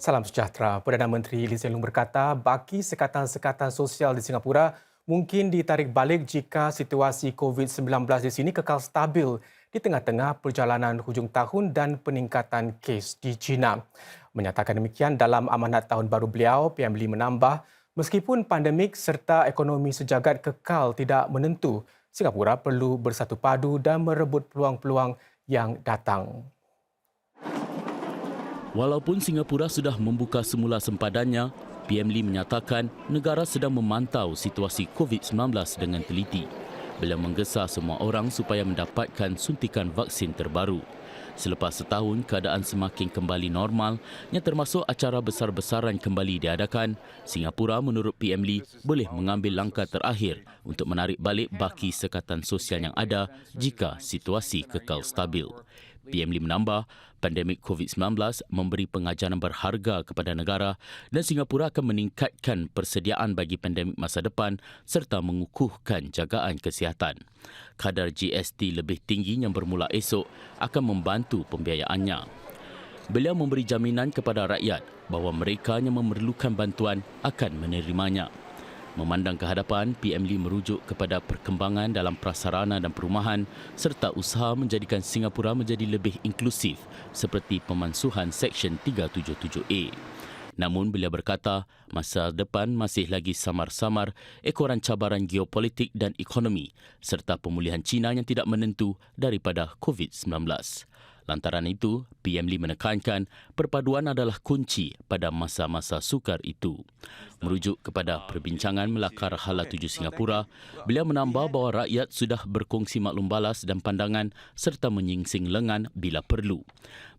Salam sejahtera. Perdana Menteri Lee Hsien Loong berkata baki sekatan-sekatan sosial di Singapura mungkin ditarik balik jika situasi COVID-19 di sini kekal stabil di tengah-tengah perjalanan hujung tahun dan peningkatan kes di China. Menyatakan demikian dalam amanat tahun baru beliau, PM Lee menambah, meskipun pandemik serta ekonomi sejagat kekal tidak menentu, Singapura perlu bersatu padu dan merebut peluang-peluang yang datang. Walaupun Singapura sudah membuka semula sempadannya, PM Lee menyatakan negara sedang memantau situasi COVID-19 dengan teliti. Beliau menggesa semua orang supaya mendapatkan suntikan vaksin terbaru. Selepas setahun, keadaan semakin kembali normal, yang termasuk acara besar-besaran kembali diadakan, Singapura menurut PM Lee boleh mengambil langkah terakhir untuk menarik balik baki sekatan sosial yang ada jika situasi kekal stabil. PM Lee menambah, pandemik COVID-19 memberi pengajaran berharga kepada negara dan Singapura akan meningkatkan persediaan bagi pandemik masa depan serta mengukuhkan jagaan kesihatan. Kadar GST lebih tinggi yang bermula esok akan membantu pembiayaannya. Beliau memberi jaminan kepada rakyat bahawa mereka yang memerlukan bantuan akan menerimanya. Memandang ke hadapan, PM Lee merujuk kepada perkembangan dalam prasarana dan perumahan serta usaha menjadikan Singapura menjadi lebih inklusif seperti pemansuhan Seksyen 377A. Namun beliau berkata, masa depan masih lagi samar-samar ekoran cabaran geopolitik dan ekonomi serta pemulihan China yang tidak menentu daripada COVID-19. Lantaran itu, PM Lee menekankan perpaduan adalah kunci pada masa-masa sukar itu. Merujuk kepada perbincangan melakar Hala 7 Singapura, beliau menambah bahawa rakyat sudah berkongsi maklum balas dan pandangan serta menyingsing lengan bila perlu.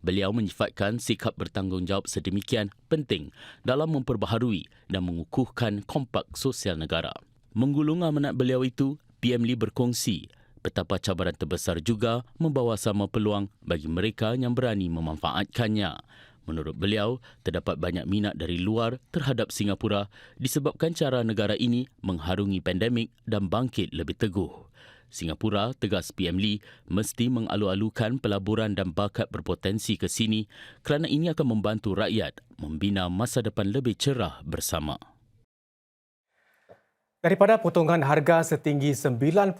Beliau menyifatkan sikap bertanggungjawab sedemikian penting dalam memperbaharui dan mengukuhkan kompak sosial negara. Menggulung amanat beliau itu, PM Lee berkongsi betapa cabaran terbesar juga membawa sama peluang bagi mereka yang berani memanfaatkannya. Menurut beliau, terdapat banyak minat dari luar terhadap Singapura disebabkan cara negara ini mengharungi pandemik dan bangkit lebih teguh. Singapura, tegas PM Lee, mesti mengalu-alukan pelaburan dan bakat berpotensi ke sini kerana ini akan membantu rakyat membina masa depan lebih cerah bersama. Daripada potongan harga setinggi 90%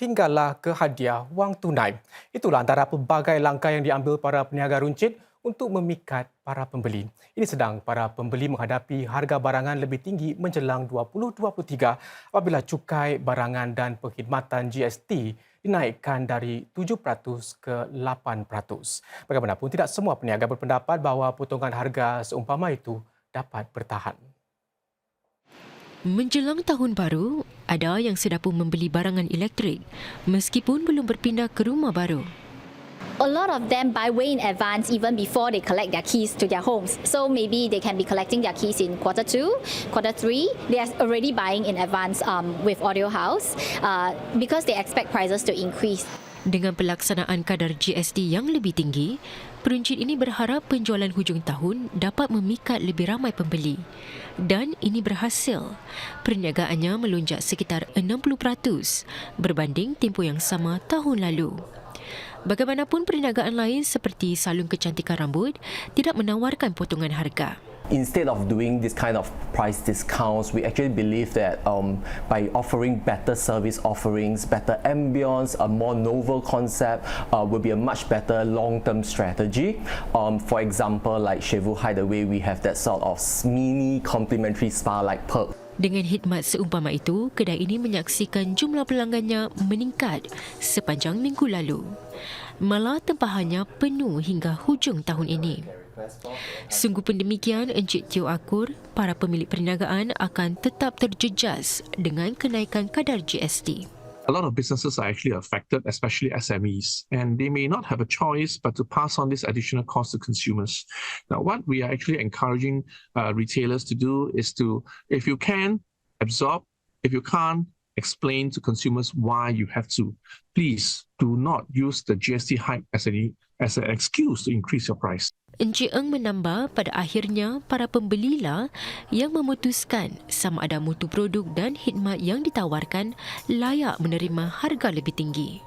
hinggalah ke hadiah wang tunai. Itulah antara pelbagai langkah yang diambil para peniaga runcit untuk memikat para pembeli. Ini sedang para pembeli menghadapi harga barangan lebih tinggi menjelang 2023 apabila cukai barangan dan perkhidmatan GST dinaikkan dari 7% ke 8%. Bagaimanapun tidak semua peniaga berpendapat bahawa potongan harga seumpama itu dapat bertahan. Menjelang tahun baru, ada yang sudah pun membeli barangan elektrik meskipun belum berpindah ke rumah baru. A lot of them buy way in advance even before they collect their keys to their homes. So maybe they can be collecting their keys in Q2, Q3. They are already buying in advance with Audio House because they expect prices to increase. Dengan pelaksanaan kadar GST yang lebih tinggi, peruncit ini berharap penjualan hujung tahun dapat memikat lebih ramai pembeli. Dan ini berhasil. Perniagaannya melonjak sekitar 60% berbanding tempoh yang sama tahun lalu. Bagaimanapun perniagaan lain seperti salon kecantikan rambut tidak menawarkan potongan harga. Instead of doing this kind of price discounts, we actually believe that by offering better service offerings, better ambience, a more novel concept will be a much better long-term strategy. For example, like Shevu Hideaway, we have that sort of mini complimentary spa-like perk. Dengan khidmat seumpama itu, kedai ini menyaksikan jumlah pelanggannya meningkat sepanjang minggu lalu. Malah tempahannya penuh hingga hujung tahun ini. Sungguh pun demikian, Encik Teo akur, para pemilik perniagaan akan tetap terjejas dengan kenaikan kadar GST. A lot of businesses are actually affected, especially SMEs, and they may not have a choice but to pass on this additional cost to consumers. Now, what we are actually encouraging retailers to do is to, if you can, absorb. If you can't, explain to consumers why you have to. Please do not use the GST hike as an excuse to increase your price. Encik Eng menambah pada akhirnya para pembelilah yang memutuskan sama ada mutu produk dan khidmat yang ditawarkan layak menerima harga lebih tinggi.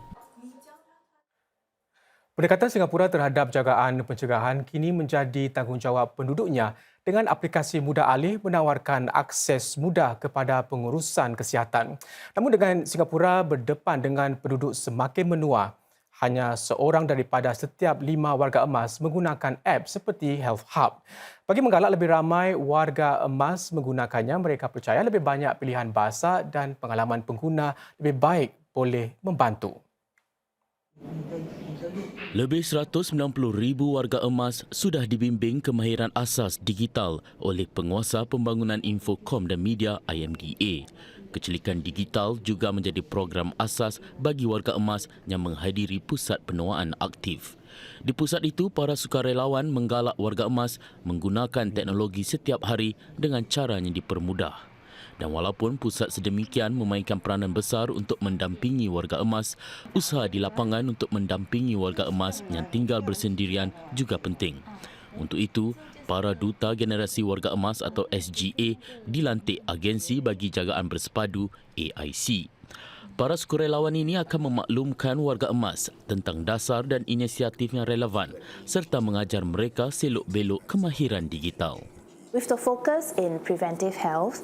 Pendekatan Singapura terhadap jagaan pencegahan kini menjadi tanggungjawab penduduknya dengan aplikasi Mudah Alih menawarkan akses mudah kepada pengurusan kesihatan. Namun dengan Singapura berdepan dengan penduduk semakin menua, hanya seorang daripada setiap 5 warga emas menggunakan app seperti Health Hub. Bagi menggalak lebih ramai warga emas menggunakannya, mereka percaya lebih banyak pilihan bahasa dan pengalaman pengguna lebih baik boleh membantu. Lebih 190,000 warga emas sudah dibimbing kemahiran asas digital oleh Penguasa Pembangunan Infokom dan Media IMDA. Kecelikan digital juga menjadi program asas bagi warga emas yang menghadiri pusat penuaan aktif. Di pusat itu, para sukarelawan menggalak warga emas menggunakan teknologi setiap hari dengan cara yang dipermudah. Dan walaupun pusat sedemikian memainkan peranan besar untuk mendampingi warga emas, usaha di lapangan untuk mendampingi warga emas yang tinggal bersendirian juga penting. Untuk itu, para Duta Generasi Warga Emas atau SGA dilantik Agensi Bagi Jagaan Bersepadu AIC. Para sukarelawan ini akan memaklumkan warga emas tentang dasar dan inisiatif yang relevan serta mengajar mereka selok-belok kemahiran digital. With the focus in preventive health,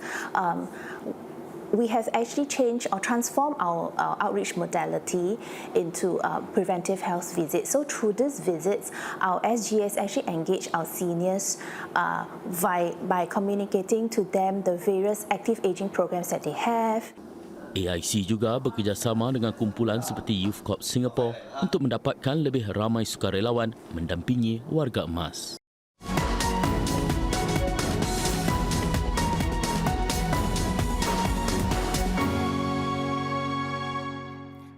we have actually changed or transformed our outreach modality into preventive health visits. So through these visits, our SGS actually engage our seniors by communicating to them the various active aging programs that they have. AIC juga bekerjasama dengan kumpulan seperti Youth Corp Singapore untuk mendapatkan lebih ramai sukarelawan mendampingi warga emas.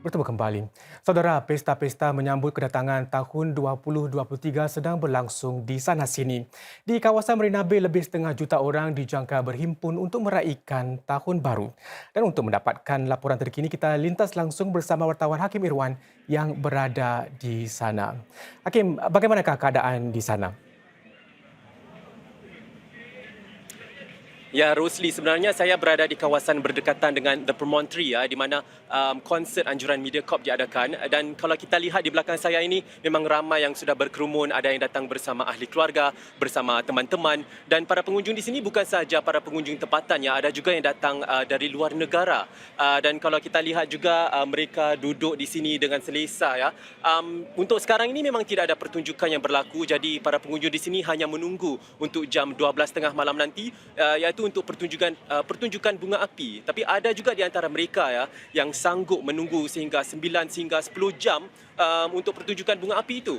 Bertemu kembali. Saudara, pesta-pesta menyambut kedatangan tahun 2023 sedang berlangsung di sana sini. Di kawasan Marina Bay, lebih setengah juta orang dijangka berhimpun untuk meraihkan tahun baru. Dan untuk mendapatkan laporan terkini, kita lintas langsung bersama wartawan Hakim Irwan yang berada di sana. Hakim, bagaimanakah keadaan di sana? Ya, Rosli, sebenarnya saya berada di kawasan berdekatan dengan The Promontory, di mana konsert anjuran Mediacorp diadakan. Dan kalau kita lihat di belakang saya ini, memang ramai yang sudah berkerumun, ada yang datang bersama ahli keluarga, bersama teman-teman. Dan para pengunjung di sini bukan sahaja para pengunjung tempatan, ada juga yang datang dari luar negara. Dan kalau kita lihat juga mereka duduk di sini dengan selesa. Untuk sekarang ini memang tidak ada pertunjukan yang berlaku, jadi para pengunjung di sini hanya menunggu untuk jam 12.30 malam nanti, iaitu untuk pertunjukan bunga api. Tapi ada juga di antara mereka yang sanggup menunggu sehingga 9 hingga 10 jam untuk pertunjukan bunga api itu.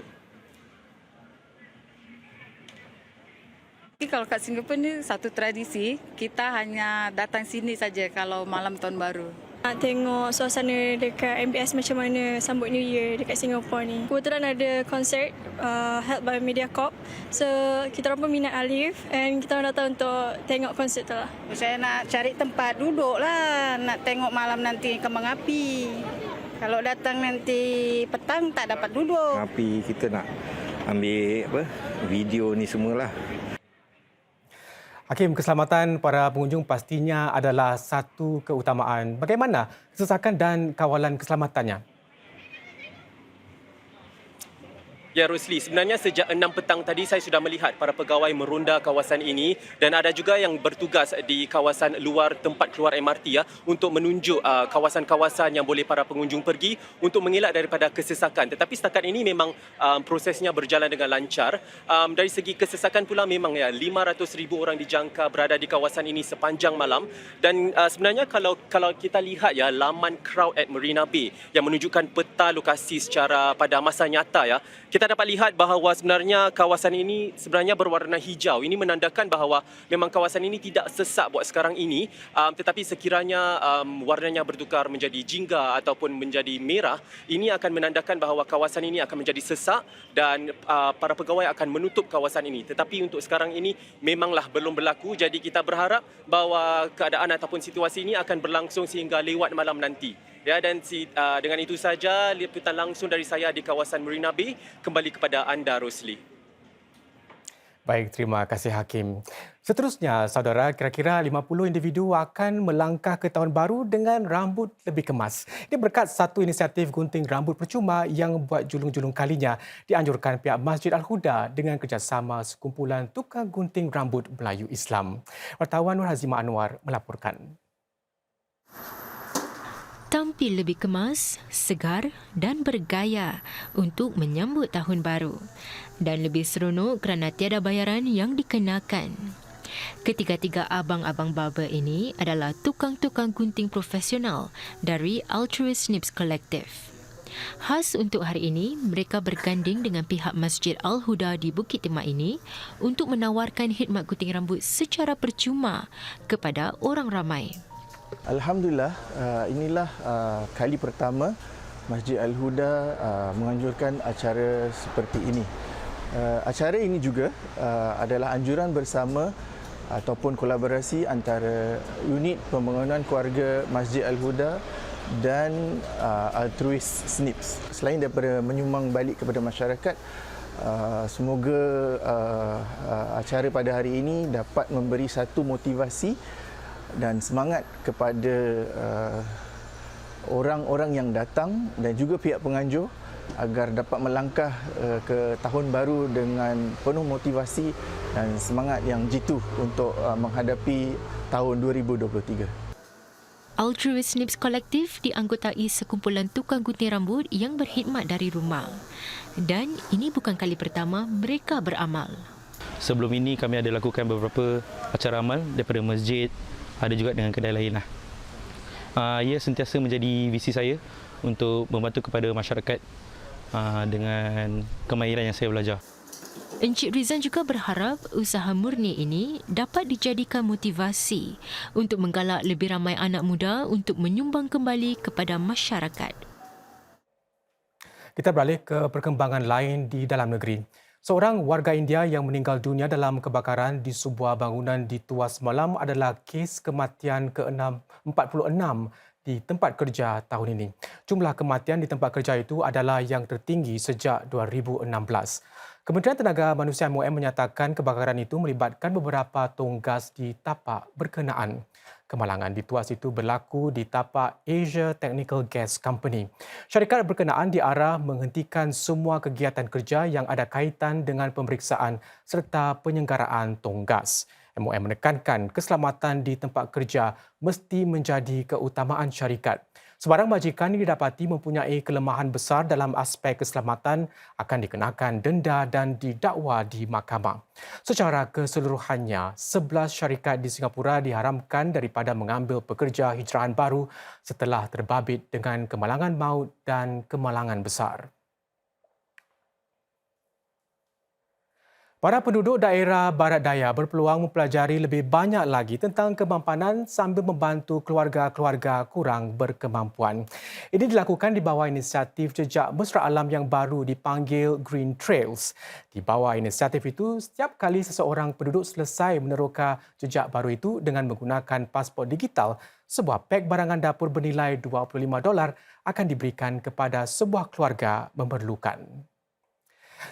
Kalau kat Singapura ni satu tradisi, kita hanya datang sini saja kalau malam tahun baru. Nak tengok suasana dekat MBS macam mana sambut New Year dekat Singapura ni. Kebetulan ada konsert held by Mediacorp. So kita orang pun minat Alif and kita orang datang untuk tengok konsert tu lah. Saya nak cari tempat duduk lah, nak tengok malam nanti kembang api. Kalau datang nanti petang tak dapat duduk. Api kita nak ambil video ni semualah. Hakim, keselamatan para pengunjung pastinya adalah satu keutamaan. Bagaimana kesesakan dan kawalan keselamatannya? Ya, Rosli, sebenarnya sejak 6 petang tadi saya sudah melihat para pegawai meronda kawasan ini dan ada juga yang bertugas di kawasan luar tempat keluar MRT untuk menunjuk kawasan-kawasan yang boleh para pengunjung pergi untuk mengelak daripada kesesakan. Tetapi setakat ini memang prosesnya berjalan dengan lancar. Dari segi kesesakan pula memang 500,000 orang dijangka berada di kawasan ini sepanjang malam dan sebenarnya kalau kita lihat laman crowd at Marina Bay yang menunjukkan peta lokasi secara pada masa nyata kita dapat lihat bahawa sebenarnya kawasan ini sebenarnya berwarna hijau. Ini menandakan bahawa memang kawasan ini tidak sesak buat sekarang ini, tetapi sekiranya warnanya bertukar menjadi jingga ataupun menjadi merah, ini akan menandakan bahawa kawasan ini akan menjadi sesak dan para pegawai akan menutup kawasan ini. Tetapi untuk sekarang ini memanglah belum berlaku, jadi kita berharap bahawa keadaan ataupun situasi ini akan berlangsung sehingga lewat malam nanti. Dan dengan itu saja liputan langsung dari saya di kawasan Marina Bay. Kembali kepada anda, Rosli. Baik, terima kasih Hakim. Seterusnya, saudara, kira-kira 50 individu akan melangkah ke tahun baru dengan rambut lebih kemas. Ini berkat satu inisiatif gunting rambut percuma yang buat julung-julung kalinya dianjurkan pihak Masjid Al-Huda dengan kerjasama sekumpulan tukang gunting rambut Melayu Islam. Wartawan Nur Hazimah Anwar melaporkan. Tampil lebih kemas, segar dan bergaya untuk menyambut tahun baru. Dan lebih seronok kerana tiada bayaran yang dikenakan. Ketiga-tiga abang-abang barber ini adalah tukang-tukang gunting profesional dari Altruist Snips Collective. Khas untuk hari ini, mereka berganding dengan pihak Masjid Al-Huda di Bukit Timah ini untuk menawarkan khidmat gunting rambut secara percuma kepada orang ramai. Alhamdulillah, inilah kali pertama Masjid Al-Huda menganjurkan acara seperti ini. Acara ini juga adalah anjuran bersama ataupun kolaborasi antara unit pembangunan keluarga Masjid Al-Huda dan Altruist Snips. Selain daripada menyumbang balik kepada masyarakat, semoga acara pada hari ini dapat memberi satu motivasi dan semangat kepada orang-orang yang datang dan juga pihak penganjur agar dapat melangkah ke tahun baru dengan penuh motivasi dan semangat yang jitu untuk menghadapi tahun 2023. Altruist Snips Collective dianggotai sekumpulan tukang gunting rambut yang berkhidmat dari rumah. Dan ini bukan kali pertama mereka beramal. Sebelum ini kami ada lakukan beberapa acara amal daripada masjid, ada juga dengan kedai lain lah. Ia sentiasa menjadi visi saya untuk membantu kepada masyarakat dengan kemahiran yang saya belajar. Encik Rizan juga berharap usaha murni ini dapat dijadikan motivasi untuk menggalak lebih ramai anak muda untuk menyumbang kembali kepada masyarakat. Kita beralih ke perkembangan lain di dalam negeri. Seorang warga India yang meninggal dunia dalam kebakaran di sebuah bangunan di Tuas semalam adalah kes kematian ke-46 di tempat kerja tahun ini. Jumlah kematian di tempat kerja itu adalah yang tertinggi sejak 2016. Kementerian Tenaga Manusia MOM menyatakan kebakaran itu melibatkan beberapa tong gas di tapak berkenaan. Kemalangan di Tuas itu berlaku di tapak Asia Technical Gas Company. Syarikat berkenaan diarah menghentikan semua kegiatan kerja yang ada kaitan dengan pemeriksaan serta penyelenggaraan tong gas. MOM menekankan keselamatan di tempat kerja mesti menjadi keutamaan syarikat. Sebarang majikan yang didapati mempunyai kelemahan besar dalam aspek keselamatan akan dikenakan denda dan didakwa di mahkamah. Secara keseluruhannya, 11 syarikat di Singapura diharamkan daripada mengambil pekerja hijrahan baru setelah terbabit dengan kemalangan maut dan kemalangan besar. Para penduduk daerah Barat Daya berpeluang mempelajari lebih banyak lagi tentang kemampanan sambil membantu keluarga-keluarga kurang berkemampuan. Ini dilakukan di bawah inisiatif jejak mesra alam yang baru dipanggil Green Trails. Di bawah inisiatif itu, setiap kali seseorang penduduk selesai meneroka jejak baru itu dengan menggunakan pasport digital, sebuah pek barangan dapur bernilai $25 akan diberikan kepada sebuah keluarga memerlukan.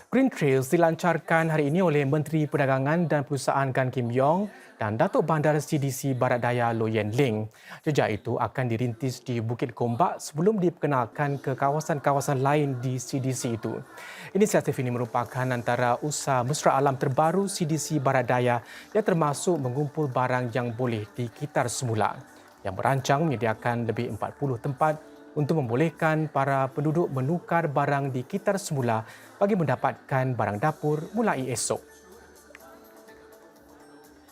Green Trails dilancarkan hari ini oleh Menteri Perdagangan dan Perusahaan Gan Kim Yong dan Datuk Bandar CDC Barat Daya Low Yen Ling. Jejak itu akan dirintis di Bukit Gombak sebelum diperkenalkan ke kawasan-kawasan lain di CDC itu. Inisiatif ini merupakan antara usaha mesra alam terbaru CDC Barat Daya yang termasuk mengumpul barang yang boleh dikitar semula, yang merancang menyediakan lebih 40 tempat untuk membolehkan para penduduk menukar barang di kitar semula bagi mendapatkan barang dapur mulai esok.